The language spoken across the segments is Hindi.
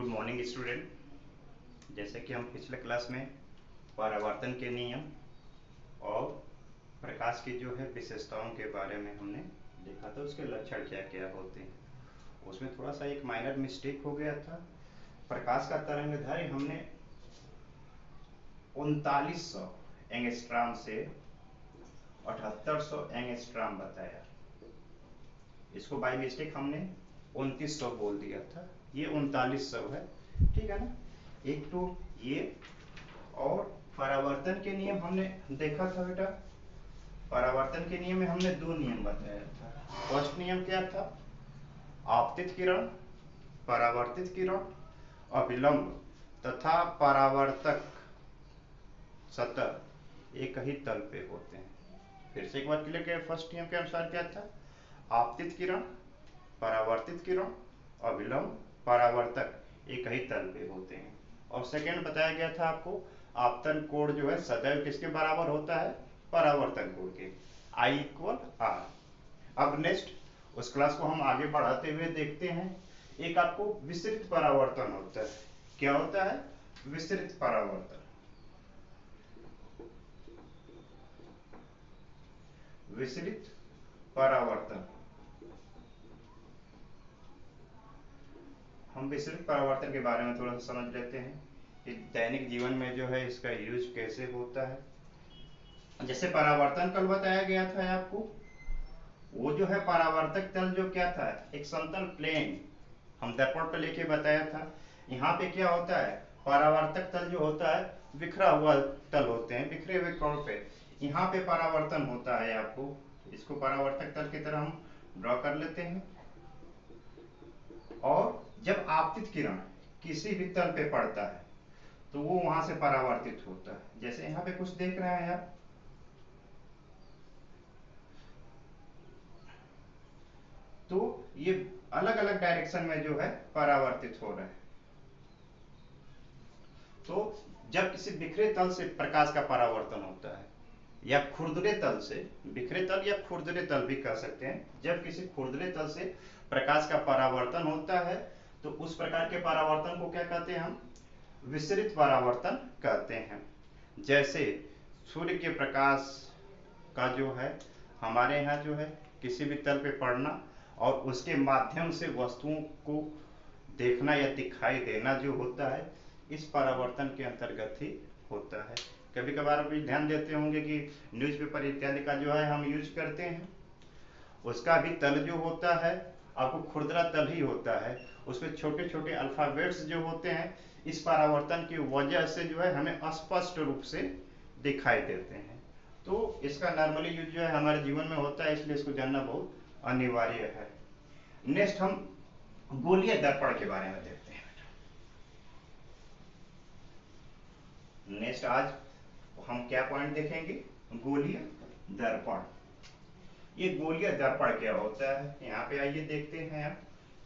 Good morning student. जैसे कि हम पिछले क्लास में परावर्तन के नियम और प्रकाश की जो है विशेषताओं के बारे में हमने देखा था, उसके लक्षण क्या क्या होते हैं। उसमें थोड़ा सा एक माइनर मिस्टेक हो गया था। प्रकाश का तरंगदैर्घ्य हमने 3900 एंगस्ट्रॉम से 7800 एंगस्ट्रॉम बताया। इसको बाय मिस्टेक हमने 2900 बोल दिया था, ये 3900 है, ठीक है ना। एक तो ये, और परावर्तन के नियम हमने देखा था बेटा। परावर्तन के नियम में हमने दो नियम बताया था। फर्स्ट नियम क्या था? आपतित किरण, परावर्तित किरण, अभिलंब तथा परावर्तक सतह एक ही तल पे होते हैं। फिर से एक बार क्लियर किया। फर्स्ट नियम के अनुसार क्या था? आपतित किरण, परावर्तित किरण, अभिलंब, परावर्तक एक ही तल पे होते हैं। और सेकेंड बताया गया था आपको, आपतन कोण जो है सदैव किसके बराबर होता है? परावर्तन कोण के, I = R। अब नेक्स्ट उस क्लास को हम आगे बढ़ाते हुए देखते हैं। एक आपको विसरित परावर्तन होता है। क्या होता है? विसरित परावर्तन। विसरित परावर्तन, हम विसरित परावर्तन के बारे में थोड़ा सा समझ लेते हैं कि दैनिक जीवन में जो है इसका यूज कैसे होता है। जैसे परावर्तन कल बताया गया था आपको, वो जो है परावर्तक तल जो क्या था, एक समतल प्लेन हम दर्पण पे लेके बताया था। यहाँ पे क्या होता है? परावर्तक तल जो होता है बिखरा हुआ तल होते हैं, बिखरे हुए कोण पे यहाँ पे परावर्तन होता है आपको। इसको परावर्तक तल की तरह हम ड्रॉ कर लेते हैं। और जब आपतित किरण किसी भी तल पे पड़ता है तो वो वहां से परावर्तित होता है। जैसे यहाँ पे कुछ देख रहे हैं आप, तो ये अलग अलग डायरेक्शन में जो है परावर्तित हो रहे हैं। तो जब किसी बिखरे तल से प्रकाश का परावर्तन होता है, या खुरदरे तल से, बिखरे तल या खुरदरे तल भी कह सकते हैं, जब किसी खुरदरे तल से प्रकाश का परावर्तन होता है तो उस प्रकार के परावर्तन को क्या कहते हैं? हम विसरित परावर्तन कहते हैं। जैसे सूर्य के प्रकाश का जो है हमारे यहाँ जो है किसी भी तल पे पड़ना और उसके माध्यम से वस्तुओं को देखना या दिखाई देना जो होता है, इस परावर्तन के अंतर्गत ही होता है। कभी कभार आप ध्यान देते होंगे कि न्यूज़पेपर इत्यादि का जो है हम यूज करते हैं, उसका भी तल जो होता है आपको खुरदरा तल ही होता है। उसमें छोटे छोटे अल्फाबेट्स जो होते हैं इस परावर्तन की वजह से जो है हमें स्पष्ट रूप से दिखाई देते हैं। तो इसका नॉर्मली यूज जो है हमारे जीवन में होता है, इसलिए इसको जानना बहुत अनिवार्य है। नेक्स्ट हम गोलीय दर्पण के बारे में देखते हैं। नेक्स्ट आज हम क्या पॉइंट देखेंगे? गोलीय दर्पण। ये गोलीय दर्पण क्या होता है? यहाँ पे आइए देखते हैं हम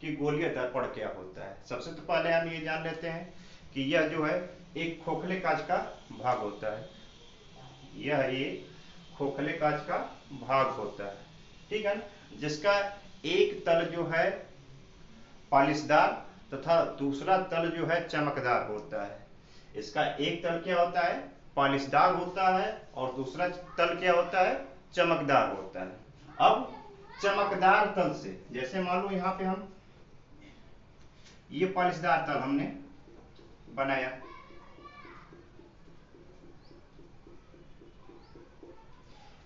कि गोलीय दर्पण क्या होता है। सबसे तो पहले हम ये जान लेते हैं कि यह जो है एक खोखले कांच का भाग होता है। यह एक खोखले कांच का भाग होता है, ठीक है ना, जिसका एक तल जो है पॉलिशदार तथा दूसरा तल जो है चमकदार होता है। इसका एक तल क्या होता है? पॉलिशदार होता है और दूसरा तल क्या होता है? चमकदार होता है। अब चमकदार तल से, जैसे मान लो यहाँ पे हम ये पॉलिशदार तल हमने बनाया,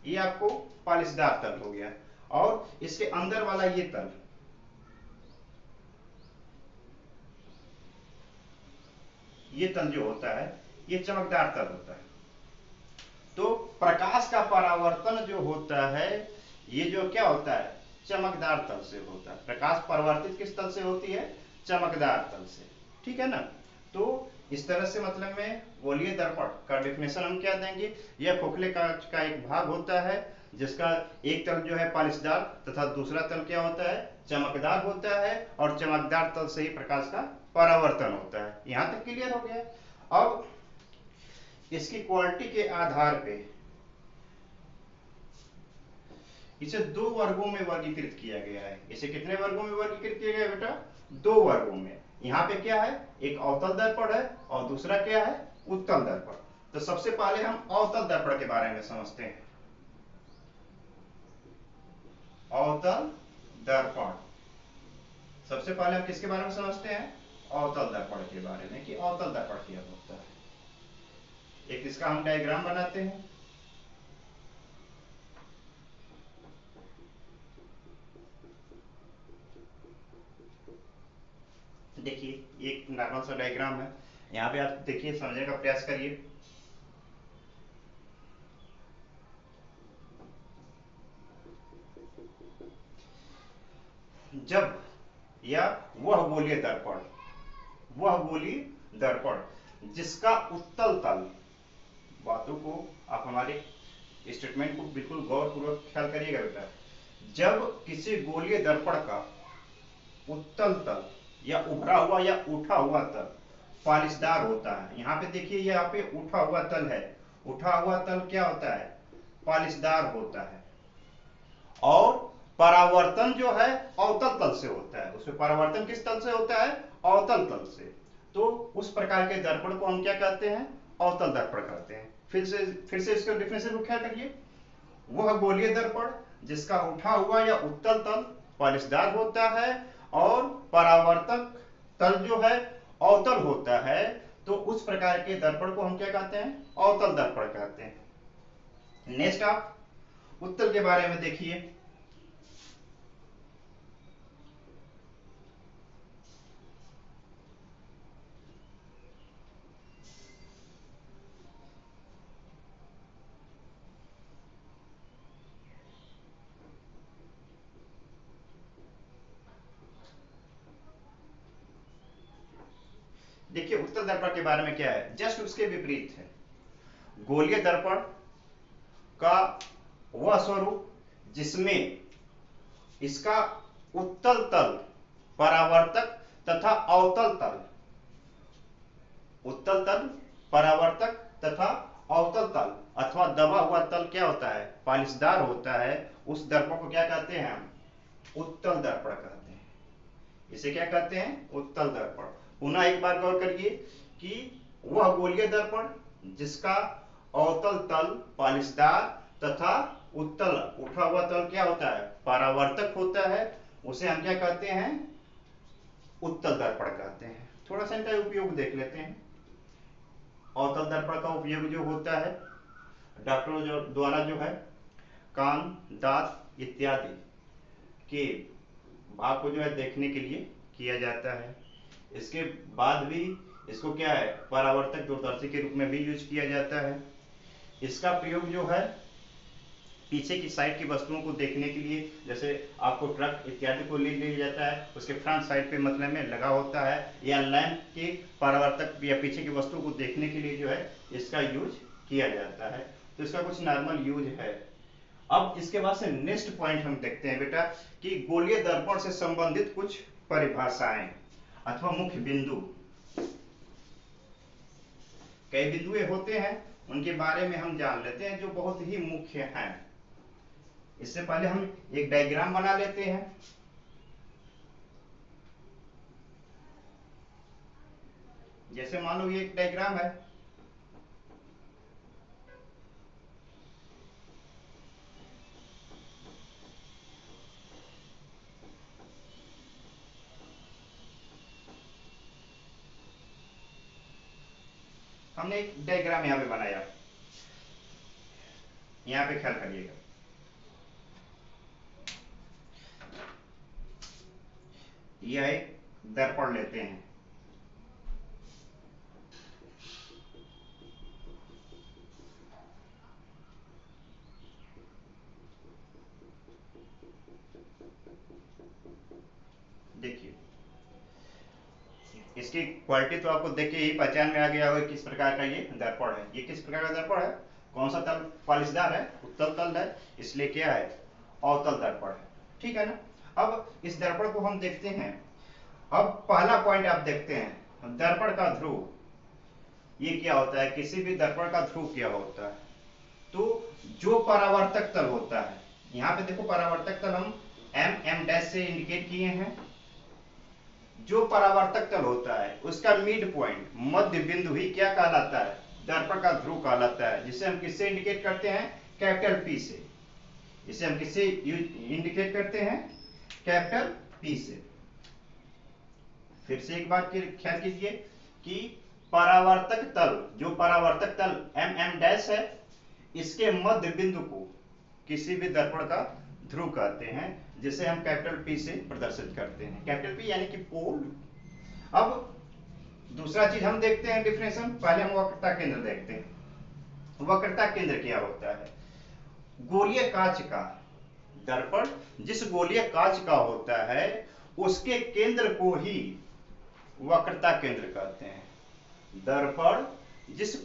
ये आपको पॉलिशदार तल हो गया, और इसके अंदर वाला ये तल, ये तल जो होता है ये चमकदार तल होता है। तो प्रकाश का परावर्तन जो होता है ये जो क्या होता है? चमकदार तल से होता है। प्रकाश परावर्तित किस तल से होती है? चमकदार तल से, ठीक है ना। तो इस तरह से मतलब में गोलीय दर्पण का डेफिनेशन हम क्या देंगे? यह खोखले कांच का एक भाग होता है जिसका एक तल जो है पॉलिशदार तथा दूसरा तल क्या होता है? चमकदार होता है, और चमकदार तल से ही प्रकाश का परावर्तन होता है। यहां तक क्लियर हो गया। अब इसकी क्वालिटी के आधार पे इसे दो वर्गों में वर्गीकृत किया गया है। इसे कितने वर्गों में वर्गीकृत किया गया बेटा? दो वर्गों में। यहाँ पे क्या है, एक अवतल दर्पण है और दूसरा क्या है, उत्तल दर्पण। तो सबसे पहले हम अवतल दर्पण के बारे में समझते हैं। अवतल दर्पण, सबसे पहले हम किसके बारे में समझते हैं, अवतल दर्पण के बारे में, कि अवतल दर्पण क्या होता है। एक इसका हम डायग्राम बनाते हैं। देखिए एक नॉर्मल सा डायग्राम है, यहाँ पे आप देखिए, समझने का प्रयास करिए। जब या वह गोलीय दर्पण, वह गोलीय दर्पण जिसका उत्तल तल, बातों को आप हमारे स्टेटमेंट को बिल्कुल गौरपूर्वक ख्याल करिएगा बेटा। जब किसी गोलीय दर्पण का उत्तल तल या उभरा हुआ या उठा हुआ तल पालिशदार होता है, यहाँ पे देखिए, यहाँ पे उठा हुआ तल है, उठा हुआ तल क्या होता है, पालिशदार होता है। और परावर्तन जो है अवतल तल से होता है, उसमें परावर्तन किस तल से होता है, अवतल तल से। तो उस प्रकार के दर्पण को हम क्या कहते हैं, अवतल दर्पण कहते हैं। फिर से इसको डिफिनेशन को ख्याल करिए। वह गोलीय दर्पण जिसका उठा हुआ या उत्तल तल पालिशदार होता है और परावर्तक तल जो है अवतल होता है, तो उस प्रकार के दर्पण को हम क्या कहते हैं, अवतल दर्पण कहते हैं। नेक्स्ट आप उत्तल के बारे में देखिए। देखिए उत्तल दर्पण के बारे में क्या है, जस्ट उसके विपरीत है। गोलीय दर्पण का वह स्वरूप जिसमें इसका उत्तल तल परावर्तक तथा अवतल तल, उत्तल तल परावर्तक तथा अवतल तल अथवा दबा हुआ तल क्या होता है, पालिशदार होता है। उस दर्पण को क्या कहते हैं हम, उत्तल दर्पण कहते हैं। इसे क्या कहते हैं, उत्तल दर्पण। पुनः एक बार गौर करिए कि वह गोलीय दर्पण जिसका अवतल तल पालिशदार तथा उत्तल उठा हुआ तल क्या होता है, परावर्तक होता है, उसे हम क्या कहते हैं, उत्तल दर्पण कहते हैं। थोड़ा सा इनका उपयोग देख लेते हैं। अवतल दर्पण का उपयोग जो होता है डॉक्टरों द्वारा जो है कान, दांत इत्यादि के भाग को जो है देखने के लिए किया जाता है। इसके बाद भी इसको क्या है, परावर्तक दूरदर्शी के रूप में भी यूज किया जाता है। इसका प्रयोग जो है पीछे की साइड की वस्तुओं को देखने के लिए, जैसे आपको ट्रक इत्यादि को ले लिया जाता है, उसके फ्रंट साइड पे मतलब में लगा होता है, या लैंप के परावर्तक या पीछे की वस्तु को देखने के लिए जो है इसका यूज किया जाता है। तो इसका कुछ नॉर्मल यूज है। अब इसके बाद से नेक्स्ट पॉइंट हम देखते हैं बेटा कि गोलीय दर्पण से संबंधित कुछ परिभाषाएं अथवा मुख्य बिंदु। कई बिंदुए होते हैं, उनके बारे में हम जान लेते हैं जो बहुत ही मुख्य हैं। इससे पहले हम एक डायग्राम बना लेते हैं। जैसे मान लो ये एक डायग्राम है, हमने एक डायग्राम यहाँ पे बनाया, यहाँ पे ख्याल करिएगा। यह एक दर्पण लेते हैं, देखिए इसकी क्वालिटी तो आपको देख के ही पहचान में आ गया होगा किस प्रकार का ये दर्पण है। ये किस प्रकार का दर्पण है, कौन सा तल पालिशदार है, उत्तल तल है, इसलिए क्या है, अवतल दर्पण है। ठीक है ना। अब इस दर्पण को हम देखते हैं। अब पहला पॉइंट आप देखते हैं, दर्पण का ध्रुव। ये क्या होता है, किसी भी दर्पण का ध्रुव क्या होता है, तो जो परावर्तक तल होता है, यहाँ पे देखो परावर्तक तल हम एम डैश से इंडिकेट किए हैं। जो परावर्तक तल होता है उसका मिड पॉइंट, मध्य बिंदु ही क्या कहलाता है? दर्पण का ध्रुव कहलाता है, जिसे हम किससे इंडिकेट करते हैं? कैपिटल पी से। इसे हम किससे इंडिकेट करते हैं? कैपिटल पी से। फिर से एक बात ख्याल कीजिए कि परावर्तक तल, जो परावर्तक तल एम एम डैश है, इसके मध्य बिंदु को किसी भी दर्पण का ध्रुव कहते हैं, जिसे हम कैपिटल पी से प्रदर्शित करते हैं। कैपिटल पी यानी कि पोल। अब दूसरा चीज हम देखते हैं डिफिनेशन। पहले हम वक्रता केंद्र देखते हैं। वक्रता केंद्र क्या होता है? गोलीय कांच का दर्पण जिस गोलीय कांच का होता है उसके केंद्र को ही वक्रता केंद्र कहते हैं। दर्पण जिस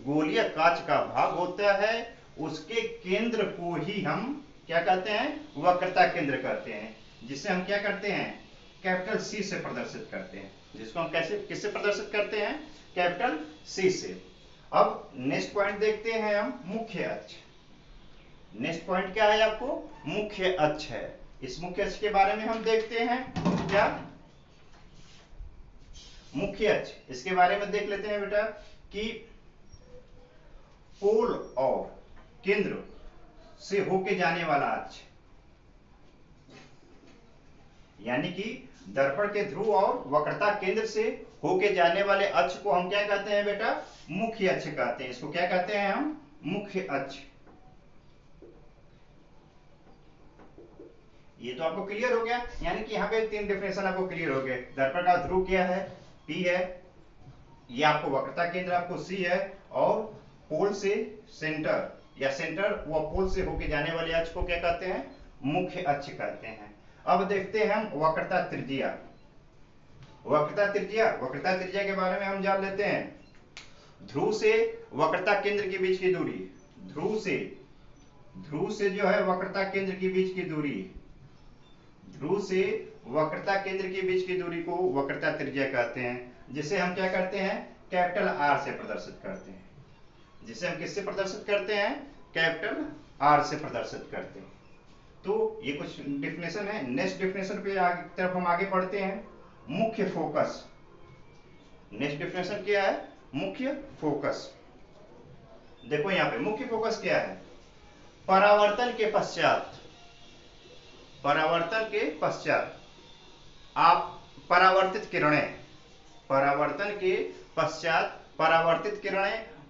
गोलीय कांच का भाग होता है उसके केंद्र को ही हम क्या कहते हैं? वक्रता केंद्र कहते हैं, जिसे हम क्या करते हैं? कैपिटल सी से प्रदर्शित करते हैं। जिसको हम किससे प्रदर्शित करते हैं? कैपिटल सी से। अब नेक्स्ट पॉइंट देखते हैं हम, मुख्य अक्ष। नेक्स्ट पॉइंट क्या है आपको? मुख्य अक्ष है। इस मुख्य अक्ष के बारे में हम देखते हैं क्या? मुख्य अक्ष, इसके बारे में देख लेते हैं बेटा कि पोल और केंद्र से होके जाने वाला अक्ष, यानी कि दर्पण के ध्रुव और वक्रता केंद्र से होके जाने वाले अक्ष को हम क्या कहते हैं बेटा? मुख्य अक्ष कहते हैं। इसको क्या कहते हैं हम? मुख्य अक्ष। ये तो आपको क्लियर हो गया, यानी कि यहाँ पे तीन डेफिनेशन आपको क्लियर हो गए। दर्पण का ध्रुव क्या है? पी है, ये आपको वक्रता केंद्र आपको सी है, और पोल से सेंटर या सेंटर व पोल से होके जाने वाले अक्ष को क्या कहते हैं? मुख्य अक्ष कहते हैं। अब देखते हैं हम वक्रता त्रिज्या। वक्रता त्रिज्या के बारे में हम जान लेते हैं। ध्रुव से वक्रता केंद्र के बीच की दूरी, ध्रुव से जो है वक्रता केंद्र के बीच की दूरी, ध्रुव से वक्रता केंद्र के बीच की दूरी को वक्रता त्रिज्या कहते हैं, जिसे हम क्या करते हैं? कैपिटल आर से प्रदर्शित करते हैं। जिसे हम किससे प्रदर्शित करते हैं? कैपिटल आर से प्रदर्शित करते हैं। तो ये कुछ डिफिनेशन है। नेक्स्ट डिफिनेशन पे तरफ हम आगे बढ़ते हैं। मुख्य फोकस। नेक्स्ट डिफिनेशन क्या है? मुख्य फोकस। देखो यहाँ पे मुख्य फोकस क्या है? परावर्तन के पश्चात आप परावर्तित किरणें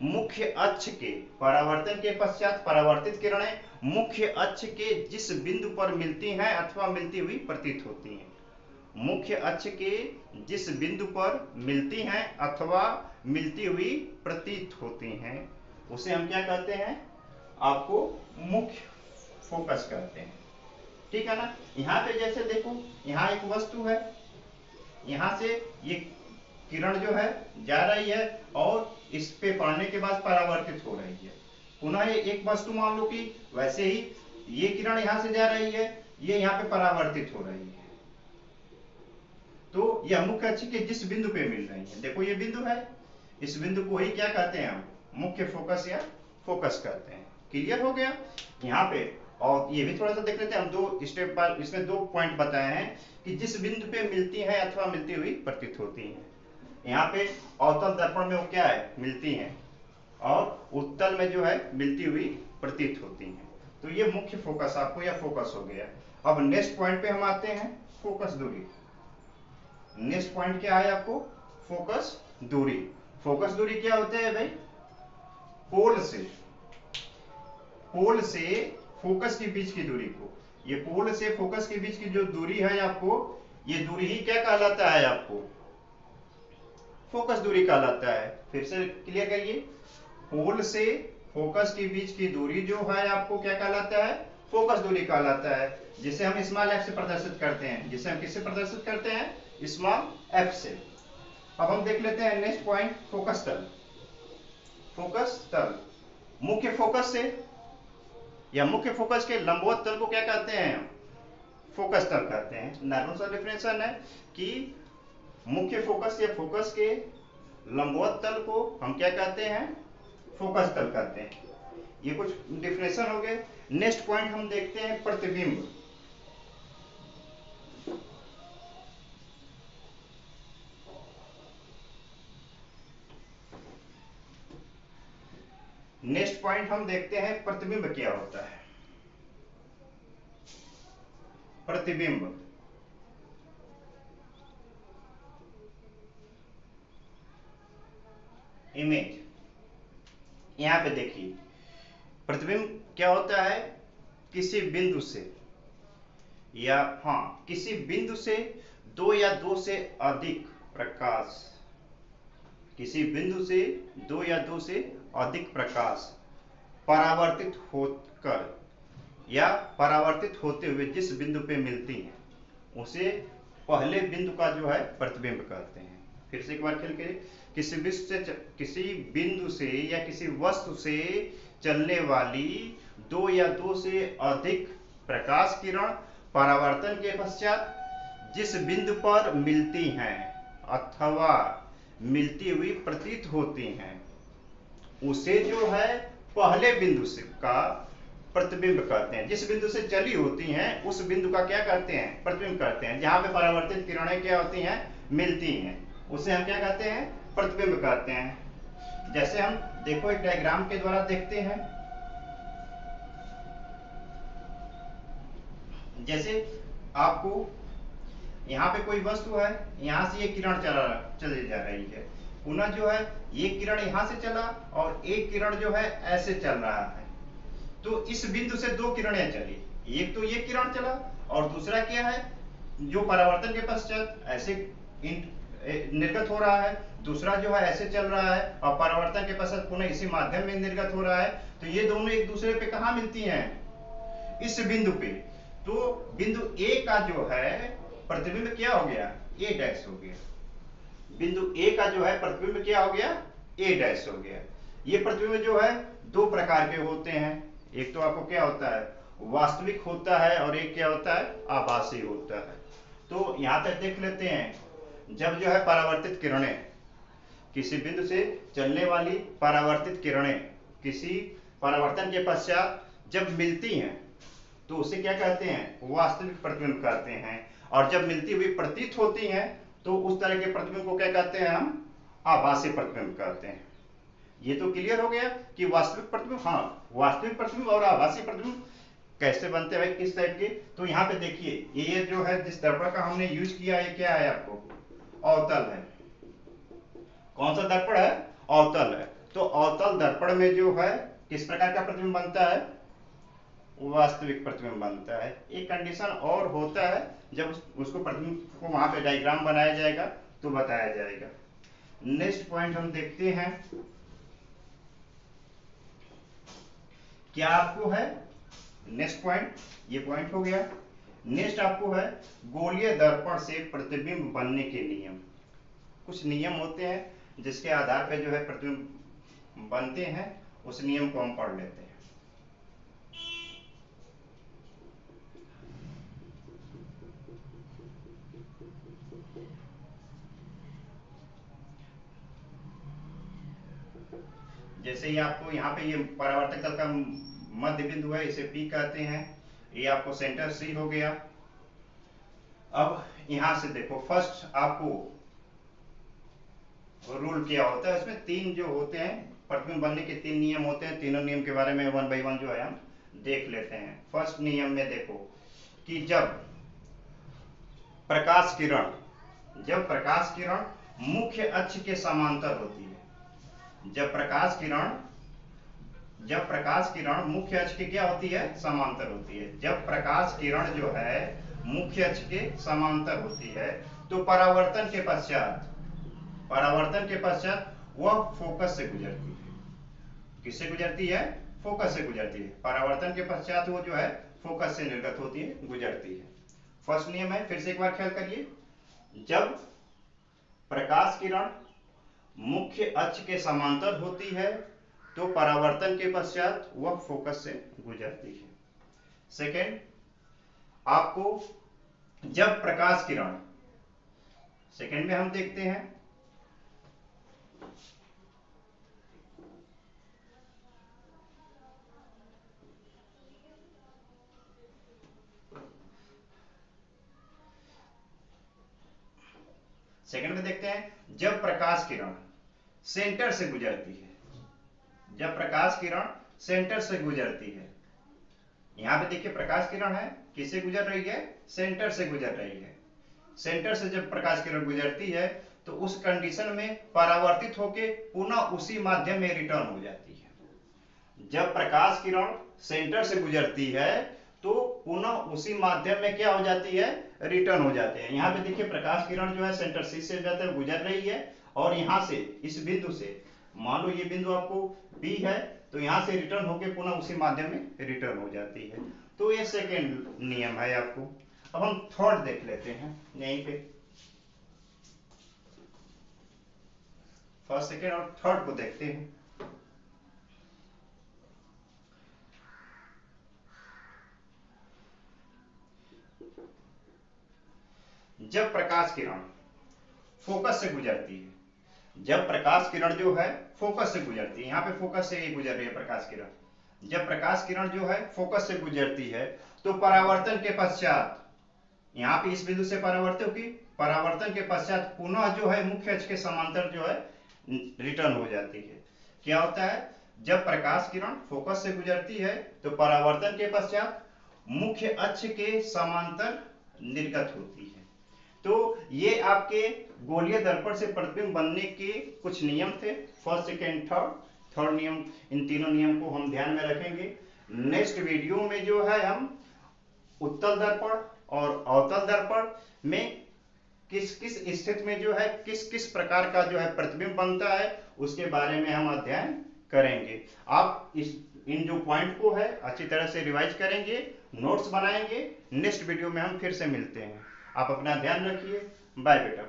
मुख्य अक्ष के, परावर्तन के पश्चात परावर्तित किरणें मुख्य अक्ष के जिस बिंदु पर मिलती हैं अथवा मिलती हुई प्रतीत होती हैं। मुख्य अक्ष के जिस बिंदु पर मिलती हैं अथवा मिलती हुई प्रतीत होती हैं, उसे हम क्या कहते हैं? आपको मुख्य फोकस कहते हैं। ठीक है ना? यहाँ पे जैसे देखो, यहाँ एक वस्तु है, यहाँ से ये किरण जो है जा रही है और इस पे पड़ने के बाद परावर्तित हो रही है। पुनः ये एक वस्तु मान लो कि वैसे ही ये किरण यहाँ से जा रही है, ये यहाँ पे परावर्तित हो रही है। तो यह मुख्य अक्ष के जिस बिंदु पे मिल रही है, देखो ये बिंदु है, इस बिंदु को ही क्या कहते हैं? हम मुख्य फोकस या फोकस कहते हैं। क्लियर हो गया यहाँ पे? और ये भी थोड़ा सा देख लेते हैं हम। दो स्टेप पर इसमें दो पॉइंट बताए हैं कि जिस बिंदु पे मिलती है अथवा मिलती हुई प्रतीत होती है। यहाँ पे अवतल दर्पण में वो क्या है? मिलती हैं, और उत्तल में जो है मिलती हुई प्रतीत होती हैं। तो ये मुख्य फोकस आपको या फोकस हो गया। अब नेक्स्ट पॉइंट पे हम आते हैं, फोकस दूरी। नेक्स्ट पॉइंट क्या है आपको? फोकस दूरी। फोकस दूरी क्या होता है भाई? पोल से फोकस के बीच की दूरी को, ये पोल से फोकस के बीच की जो दूरी है आपको, ये दूरी ही क्या कहलाता है? आपको फोकस दूरी कहलाता है। फिर से क्लियर करिए, पोल से फोकस के बीच की दूरी जो है आपको क्या कहलाता है? फोकस दूरी कहलाता है, जिसे हम स्मॉल एफ से प्रदर्शित करते हैं। जिसे हम किससे प्रदर्शित करते हैं? स्मॉल एफ से। अब हम देख लेते हैं नेक्स्ट पॉइंट, फोकस तल। फोकस तल मुख्य फोकस से या मुख्य फोकस के लंबवत तल को क्या कहते हैं? फोकस तल कहते हैं। नॉर्मल सा डिफरेंशियल है कि मुख्य फोकस या फोकस के लंबवत तल को हम क्या कहते हैं? फोकस तल कहते हैं। ये कुछ डिफिनेशन हो गए। नेक्स्ट पॉइंट हम देखते हैं, प्रतिबिंब। नेक्स्ट पॉइंट हम देखते हैं प्रतिबिंब क्या होता है। प्रतिबिंब, इमेज। यहां पे देखिए प्रतिबिंब क्या होता है, किसी बिंदु से या किसी बिंदु से दो या दो से अधिक प्रकाश, किसी बिंदु से दो या दो से अधिक प्रकाश परावर्तित होकर या परावर्तित होते हुए जिस बिंदु पे मिलती हैं उसे पहले बिंदु का जो है प्रतिबिंब कहते हैं। फिर से एक बार खेल के, किसी बिंदु से या किसी वस्तु से चलने वाली दो या दो से अधिक प्रकाश किरण परावर्तन के पश्चात जिस बिंदु पर मिलती हैं अथवा मिलती हुई प्रतीत होती हैं उसे जो है पहले बिंदु से का प्रतिबिंब कहते हैं। जिस बिंदु से चली होती हैं उस बिंदु का क्या करते हैं, प्रतिबिंब करते हैं। जहां पे परावर्तित किरणें क्या होती हैं, मिलती हैं, उसे हम क्या कहते हैं, प्रतिबिंब कहते हैं। जैसे हम देखो एक डायग्राम के द्वारा देखते हैं। जैसे आपको यहाँ पे कोई वस्तु है, यहाँ से ये किरण चली जा रही है, पुनः जो है ये किरण यहाँ से चला और एक किरण जो है ऐसे चल रहा है। तो इस बिंदु से दो किरणें चली, एक तो ये किरण चला और दूसरा क्या है जो परावर्तन के पश्चात ऐसे निर्गत हो रहा है, दूसरा जो है ऐसे चल रहा है और परावर्तन के पश्चात पुनः इसी माध्यम में निर्गत हो रहा है। तो ये दोनों एक दूसरे पे कहाँ मिलती हैं, इस बिंदु पे। तो बिंदु ए का जो है प्रतिबिंब क्या हो गया, ए डैश हो गया। बिंदु ए का जो है प्रतिबिंब क्या हो गया, ए डैश हो गया। ये प्रतिबिंब जो है दो प्रकार के होते हैं, एक तो आपको क्या होता है वास्तविक होता है और एक क्या होता है आभासी होता है। तो यहां तक देख लेते हैं, जब जो है परावर्तित किरणें, किसी बिंदु से चलने वाली परावर्तित किरणें किसी परावर्तन के पश्चात जब मिलती हैं तो उसे क्या कहते हैं, वास्तविक प्रतिबिंब कहते हैं। और जब मिलती हुई प्रतीत होती हैं तो उस तरह के प्रतिबिंब को क्या कहते हैं, हम आभासी प्रतिबिंब कहते हैं। ये तो क्लियर हो गया कि वास्तविक प्रतिबिंब, वास्तविक प्रतिबिंब और आभासी प्रतिबिंब कैसे बनते हैं, किस टाइप के। तो यहाँ पे देखिए ये जो है जिस दर्पण का हमने यूज किया है क्या है, आपको अवतल है। कौन सा दर्पण है, अवतल है। तो अवतल दर्पण में जो है किस प्रकार का प्रतिबिंब बनता है, वास्तविक प्रतिबिंब बनता है। एक कंडीशन और होता है, जब उसको प्रतिबिंब को वहां पे डायग्राम बनाया जाएगा तो बताया जाएगा। नेक्स्ट पॉइंट हम देखते हैं, क्या आपको है नेक्स्ट पॉइंट, ये पॉइंट हो गया। नेक्स्ट आपको है गोलीय दर्पण से प्रतिबिंब बनने के नियम। कुछ नियम होते हैं जिसके आधार पर जो है प्रतिबिंब बनते हैं, उस नियम को हम पढ़ लेते हैं। जैसे ही आपको यहाँ पे ये परावर्तक तल का मध्य बिंदु है, इसे P कहते हैं। ये आपको सेंटर C हो गया। अब यहां से देखो, फर्स्ट आपको रूल क्या होता है, इसमें तीन जो होते हैं प्रतिबिंब बनने के तीन नियम होते हैं। तीनों नियम के बारे में वन बाई वन जो है हम देख लेते हैं। फर्स्ट नियम में देखो कि जब प्रकाश किरण मुख्य अक्ष के समांतर होती है, जब प्रकाश किरण मुख्य अक्ष के क्या होती है, समांतर होती है। जब प्रकाश किरण जो है मुख्य अक्ष के समांतर होती है तो परावर्तन के पश्चात वह फोकस से गुजरती है। किससे गुजरती है, फोकस से गुजरती है। परावर्तन के पश्चात वो जो है फोकस से निर्गत होती है, गुजरती है। फर्स्ट नियम है, फिर से एक बार ख्याल करिए, जब प्रकाश किरण मुख्य अक्ष के समांतर होती है तो परावर्तन के पश्चात वह फोकस से गुजरती है। सेकेंड, आपको जब प्रकाश किरण, सेकेंड में हम देखते हैं जब प्रकाश किरण सेंटर से गुजरती है, जब प्रकाश किरण सेंटर से गुजरती है। यहाँ पे देखिए प्रकाश किरण है, किससे गुजर रही है? सेंटर से गुजर रही है। सेंटर से जब प्रकाश किरण गुजरती है तो उस कंडीशन में परावर्तित होके पुनः उसी माध्यम में रिटर्न हो जाती है। जब प्रकाश किरण सेंटर से गुजरती है तो पुनः उसी माध्यम में क्या हो जाती है? रिटर्न हो जाते हैं। यहाँ पे देखिए प्रकाश किरण जो है सेंटर सी से गुजर रही है और यहाँ से इस बिंदु से, मान लो ये बिंदु आपको बी है, तो यहाँ से रिटर्न होके पुनः उसी माध्यम में रिटर्न हो जाती है। तो ये सेकेंड नियम है आपको। अब हम थर्ड देख लेते हैं यहीं पे, फर्स्ट सेकेंड और थर्ड को देखते हैं। जब प्रकाश किरण फोकस से गुजरती है, जब प्रकाश किरण जो है फोकस से गुजरती है, यहाँ पे फोकस से ही गुजर रही है प्रकाश किरण। जब प्रकाश किरण जो है फोकस से गुजरती है तो परावर्तन के पश्चात, यहाँ पे इस बिंदु से परावर्तित होगी, परावर्तन के पश्चात पुनः जो है मुख्य अक्ष के समांतर जो है रिटर्न हो जाती है। क्या होता है? जब प्रकाश किरण फोकस से गुजरती है तो परावर्तन के पश्चात मुख्य अक्ष के समांतर निर्गत होती है। तो ये आपके गोलीय दर्पण से प्रतिबिंब बनने के कुछ नियम थे, फर्स्ट सेकेंड थर्ड नियम। इन तीनों नियम को हम ध्यान में रखेंगे। नेक्स्ट वीडियो में जो है हम उत्तल दर्पण और अवतल दर्पण में किस किस स्थिति में जो है किस किस प्रकार का जो है प्रतिबिंब बनता है उसके बारे में हम अध्ययन करेंगे। आप इन जो पॉइंट को है अच्छी तरह से रिवाइज करेंगे, नोट्स बनाएंगे। नेक्स्ट वीडियो में हम फिर से मिलते हैं। आप अपना ध्यान रखिए। बाय बेटा।